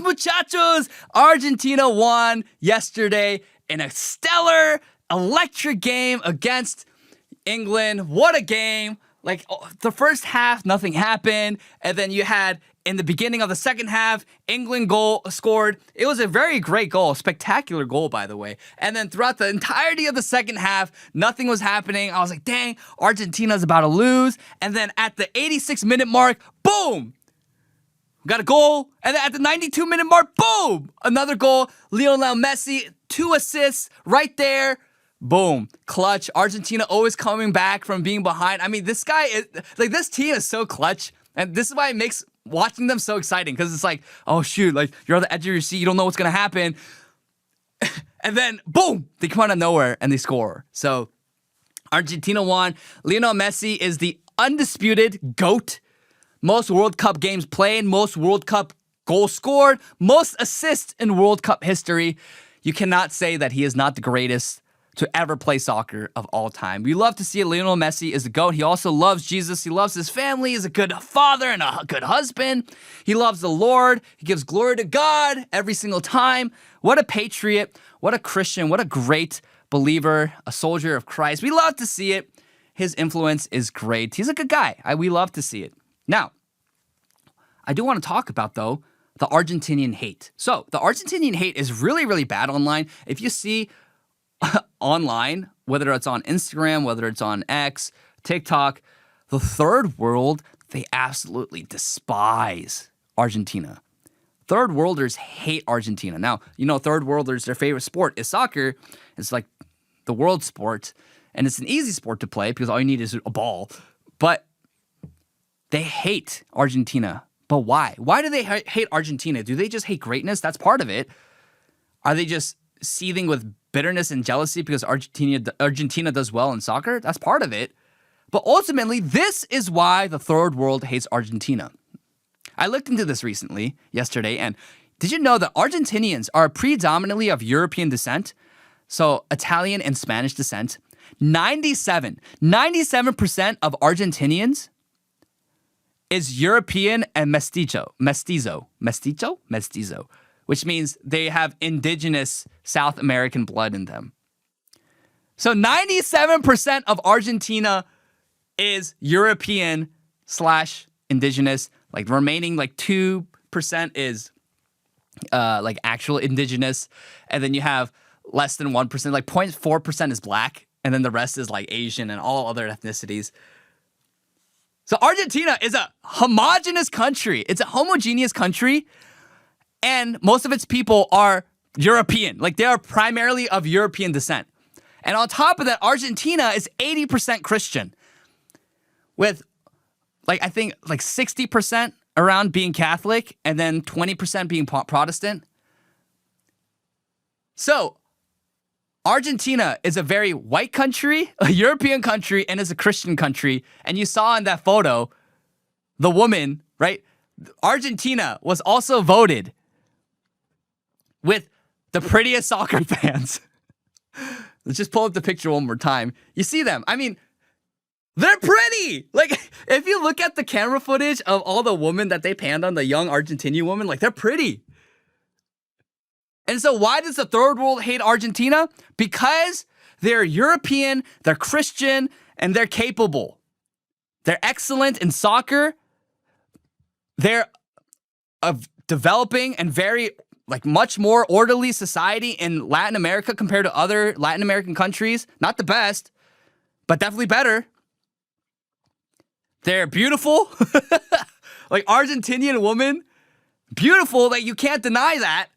muchachos! Argentina won yesterday in a stellar, electric game against England. What a game! Like, the first half, nothing happened. And then you had, in the beginning of the second half, England scored. It was a very great goal. Spectacular goal, by the way. And then throughout the entirety of the second half, nothing was happening. I was like, dang, Argentina's about to lose. And then at the 86-minute mark, boom! Got a goal. And then at the 92-minute mark, boom! Another goal. Lionel Messi, 2 assists right there. Boom. Clutch. Argentina always coming back from being behind. I mean, this team is so clutch. And this is why it makes watching them so exciting. Because it's like, oh, shoot, like, you're on the edge of your seat. You don't know what's going to happen. And then, boom, they come out of nowhere and they score. So, Argentina won. Lionel Messi is the undisputed GOAT. Most World Cup games played, most World Cup goals scored, most assists in World Cup history. You cannot say that he is not the greatest to ever play soccer of all time. We love to see it. Lionel Messi is the GOAT. He also loves Jesus. He loves his family. He's a good father and a good husband. He loves the Lord. He gives glory to God every single time. What a patriot. What a Christian. What a great believer. A soldier of Christ. We love to see it. His influence is great. He's a good guy. We love to see it. Now, I do want to talk about, though, the Argentinian hate. So, the Argentinian hate is really, really bad online. If you see online, whether it's on Instagram, whether it's on X, TikTok, the third world, they absolutely despise Argentina. Third worlders hate Argentina. Now, you know, third worlders, their favorite sport is soccer. It's like the world sport, and it's an easy sport to play because all you need is a ball. But they hate Argentina. But why? Why do they hate Argentina? Do they just hate greatness? That's part of it. Are they just seething with bitterness and jealousy because Argentina does well in soccer? That's part of it. But ultimately, this is why the third world hates Argentina. I looked into this yesterday, and did you know that Argentinians are predominantly of European descent? So Italian and Spanish descent. 97% of Argentinians is European and mestizo, which means they have indigenous South American blood in them. So 97% of Argentina is European / indigenous. Like the remaining 2% is like actual indigenous. And then you have less than 1%, like 0.4% is black. And then the rest is like Asian and all other ethnicities. So Argentina is a homogenous country. It's a homogeneous country. And most of its people are European. Like, they are primarily of European descent. And on top of that, Argentina is 80% Christian. With, I think 60% around being Catholic. And then 20% being Protestant. So, Argentina is a very white country, a European country, and is a Christian country. And you saw in that photo, the woman, right? Argentina was also voted with the prettiest soccer fans. Let's just pull up the picture one more time. You see them. I mean, they're pretty. Like, if you look at the camera footage of all the women that they panned on, the young Argentinian women, they're pretty. And so why does the third world hate Argentina? Because they're European, they're Christian, and they're capable. They're excellent in soccer. They're of developing and very, much more orderly society in Latin America compared to other Latin American countries. Not the best, but definitely better. They're beautiful. Argentinian woman. Beautiful, you can't deny that.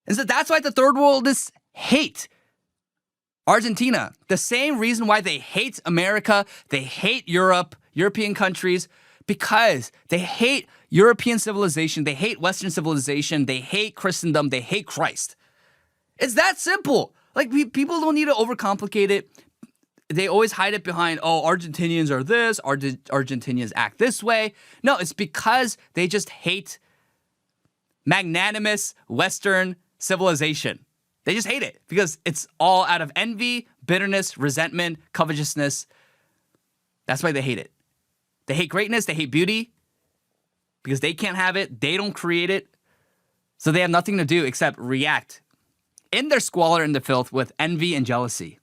And so that's why the third worldists hate Argentina. The same reason why they hate America, they hate Europe, European countries, because they hate European civilization, they hate Western civilization, they hate Christendom, they hate Christ. It's that simple. People don't need to overcomplicate it. They always hide it behind, Argentinians are this, Argentinians act this way. No, it's because they just hate magnanimous Western civilization. They just hate it because it's all out of envy, bitterness, resentment, covetousness. That's why they hate it. They hate greatness. They hate beauty because they can't have it. They don't create it. So they have nothing to do except react in their squalor and the filth with envy and jealousy.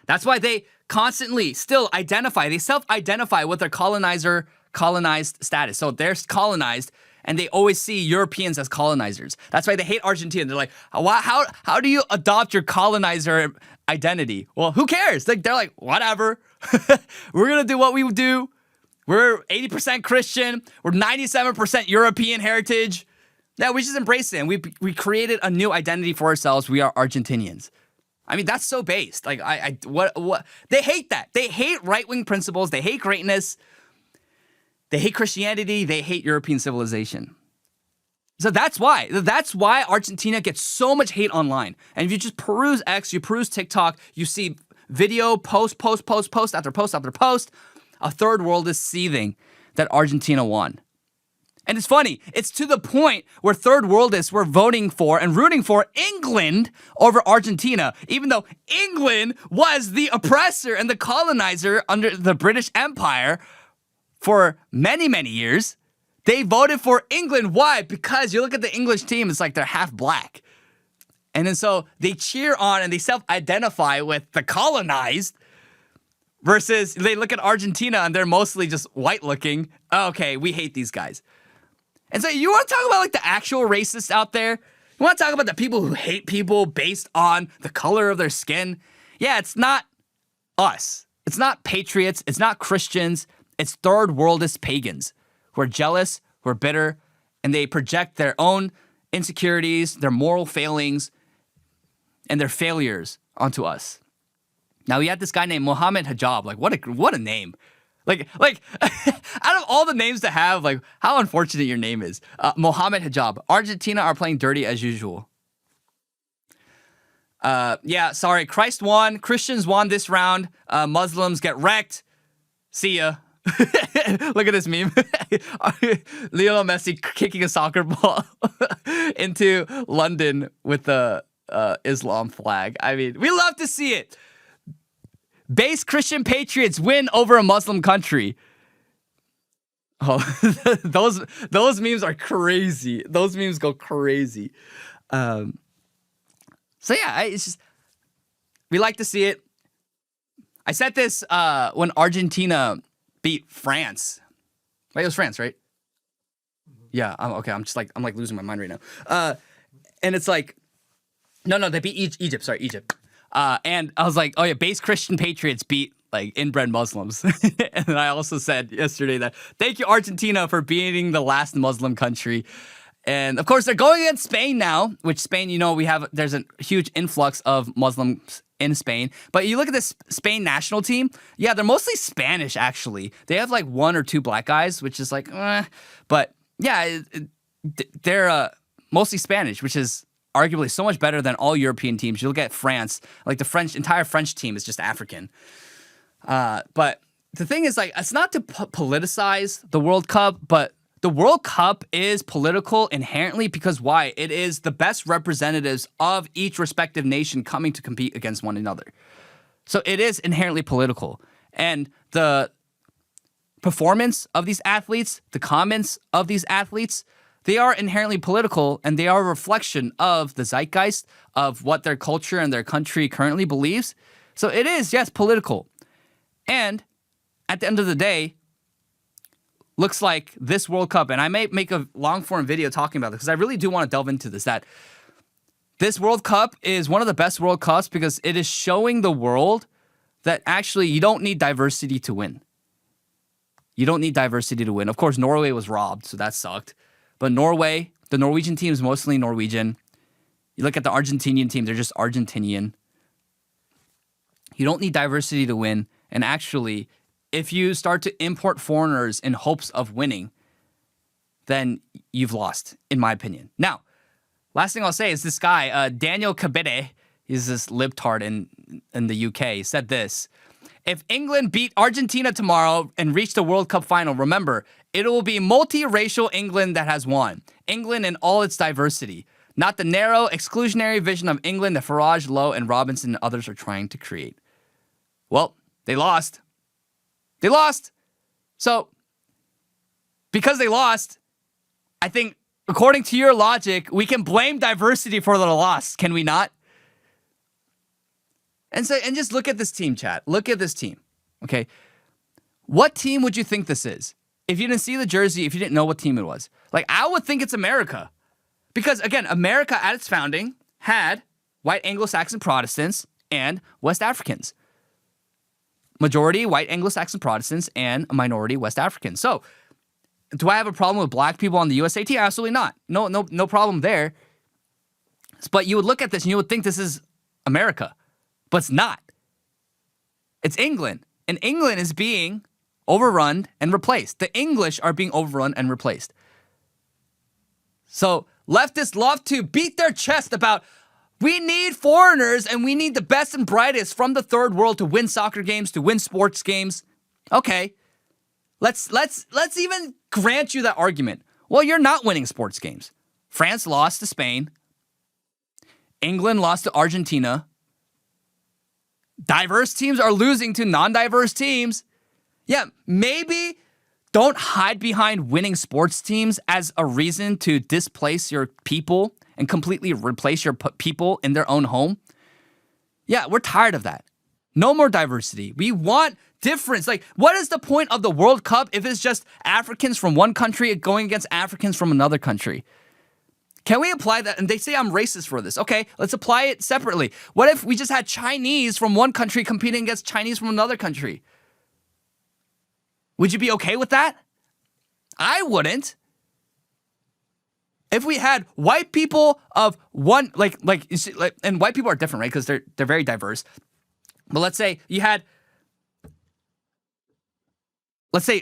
That's why they constantly still identify, they self-identify with their colonized status. So they're colonized, and they always see Europeans as colonizers. That's why they hate Argentina. They're like, how do you adopt your colonizer identity? Well, who cares? Like, they're like, whatever. We're going to do what we do. We're 80% Christian. We're 97% European heritage. Yeah, we just embrace it. And we created a new identity for ourselves. We are Argentinians. I mean, that's so based. Like, what? They hate that. They hate right-wing principles. They hate greatness. They hate Christianity. They hate European civilization. So that's why. That's why Argentina gets so much hate online. And if you just peruse X, you peruse TikTok, you see video, post after post after post, a third world is seething that Argentina won. And it's funny. It's to the point where third worldists were voting for and rooting for England over Argentina, even though England was the oppressor and the colonizer under the British Empire for many, many years. They voted for England. Why? Because you look at the English team, it's like they're half black. And then so they cheer on and they self-identify with the colonized versus they look at Argentina and they're mostly just white looking. Okay, we hate these guys. And so you want to talk about like the actual racists out there? You want to talk about the people who hate people based on the color of their skin? Yeah, it's not us. It's not patriots. It's not Christians. It's third worldist pagans who are jealous, who are bitter, and they project their own insecurities, their moral failings, and their failures onto us. Now, we had this guy named Mohammed Hijab. Like, what a name. Like, out of all the names to have, like, how unfortunate your name is. Mohammed Hijab. Argentina are playing dirty as usual. Yeah, sorry. Christ won. Christians won this round. Muslims get wrecked. See ya. Look at this meme. Lionel Messi kicking a soccer ball into London with the Islam flag. I mean, we love to see it. Base Christian patriots win over a Muslim country. Oh, those memes are crazy. Those memes go crazy. So yeah, it's just we like to see it. I said this when Argentina beat France. Wait, it was France, right? Yeah. Okay. I'm like losing my mind right now. And it's like, no, they beat Egypt. Sorry, Egypt. And I was like, oh yeah, base Christian patriots beat like inbred Muslims. And then I also said yesterday that thank you Argentina for beating the last Muslim country. And of course they're going against Spain now, which Spain, you know, there's a huge influx of Muslims in Spain. But you look at this Spain national team, yeah, they're mostly Spanish actually. They have like one or two black guys, which is like, but yeah, they're mostly Spanish, which is arguably so much better than all European teams. You look at France, like the entire French team is just African. But the thing is, like, it's not to politicize the World Cup, but the World Cup is political inherently because why? It is the best representatives of each respective nation coming to compete against one another. So it is inherently political. And the performance of these athletes, the comments of these athletes, they are inherently political, and they are a reflection of the zeitgeist of what their culture and their country currently believes. So it is, yes, political. And at the end of the day, looks like this World Cup, and I may make a long-form video talking about this because I really do want to delve into this, that this World Cup is one of the best World Cups because it is showing the world that actually you don't need diversity to win. You don't need diversity to win. Of course, Norway was robbed, so that sucked. But Norway, the Norwegian team is mostly Norwegian. You look at the Argentinian team, they're just Argentinian. You don't need diversity to win. And actually, if you start to import foreigners in hopes of winning, then you've lost, in my opinion. Now, last thing I'll say is this guy, Daniel Kabede, he's this libtard in the UK, said this. If England beat Argentina tomorrow and reach the World Cup final, remember, it will be multiracial England that has won. England in all its diversity, not the narrow, exclusionary vision of England that Farage, Lowe, and Robinson and others are trying to create. Well, they lost. They lost. So, because they lost, I think according to your logic, we can blame diversity for the loss, can we not? And just look at this team, chat. Look at this team. Okay. What team would you think this is? If you didn't see the jersey, if you didn't know what team it was. Like, I would think it's America. Because, again, America at its founding had white Anglo-Saxon Protestants and West Africans. Majority white Anglo-Saxon Protestants and a minority West Africans. So, do I have a problem with black people on the USA team? Absolutely not. No problem there. But you would look at this and you would think this is America. But it's not. It's England. And England is being overrun and replaced. The English are being overrun and replaced. So leftists love to beat their chest about we need foreigners and we need the best and brightest from the third world to win soccer games, to win sports games. Okay. Let's even grant you that argument. Well, you're not winning sports games. France lost to Spain. England lost to Argentina. Diverse teams are losing to non-diverse teams. Yeah, maybe don't hide behind winning sports teams as a reason to displace your people and completely replace your people in their own home. Yeah, we're tired of that. No more diversity. We want difference. Like, what is the point of the World Cup if it's just Africans from one country going against Africans from another country? Can we apply that? And they say I'm racist for this. Okay, let's apply it separately. What if we just had Chinese from one country competing against Chinese from another country? Would you be okay with that? I wouldn't. If we had white people of one, and white people are different, right? Because they're very diverse. But let's say you had, let's say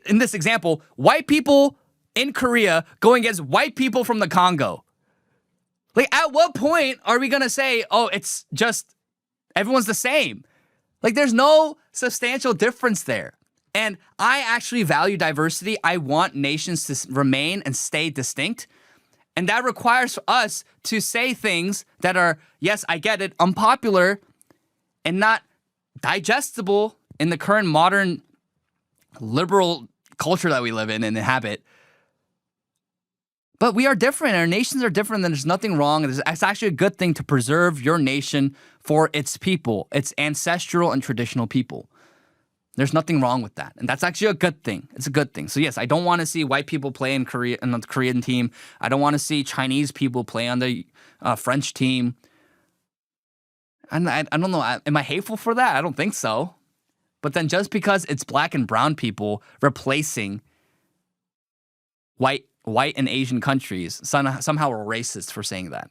in this example, white people in Korea going against white people from the Congo. Like, at what point are we gonna say, oh, it's just everyone's the same? Like, there's no substantial difference there. And I actually value diversity. I want nations to remain and stay distinct. And that requires us to say things that are, yes, I get it, unpopular and not digestible in the current modern liberal culture that we live in and inhabit. But we are different. Our nations are different, and there's nothing wrong. It's actually a good thing to preserve your nation for its people, its ancestral and traditional people. There's nothing wrong with that. And that's actually a good thing. It's a good thing. So yes, I don't want to see white people play in Korea on the Korean team. I don't want to see Chinese people play on the French team. And I don't know. Am I hateful for that? I don't think so. But then just because it's black and brown people replacing white and Asian countries, somehow we're racist for saying that.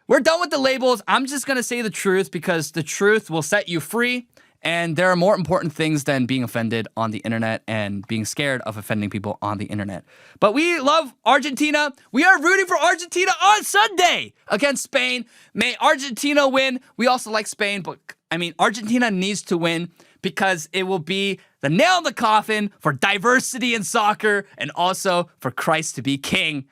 We're done with the labels. I'm just going to say the truth because the truth will set you free. And there are more important things than being offended on the internet and being scared of offending people on the internet. But we love Argentina. We are rooting for Argentina on Sunday against Spain. May Argentina win. We also like Spain, but I mean, Argentina needs to win because it will be the nail in the coffin for diversity in soccer and also for Christ to be king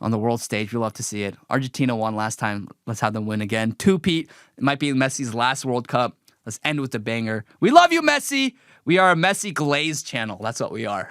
on the world stage. We love to see it. Argentina won last time. Let's have them win again. Two-peat. It might be Messi's last World Cup. Let's end with the banger. We love you, Messi. We are a Messi Glaze channel. That's what we are.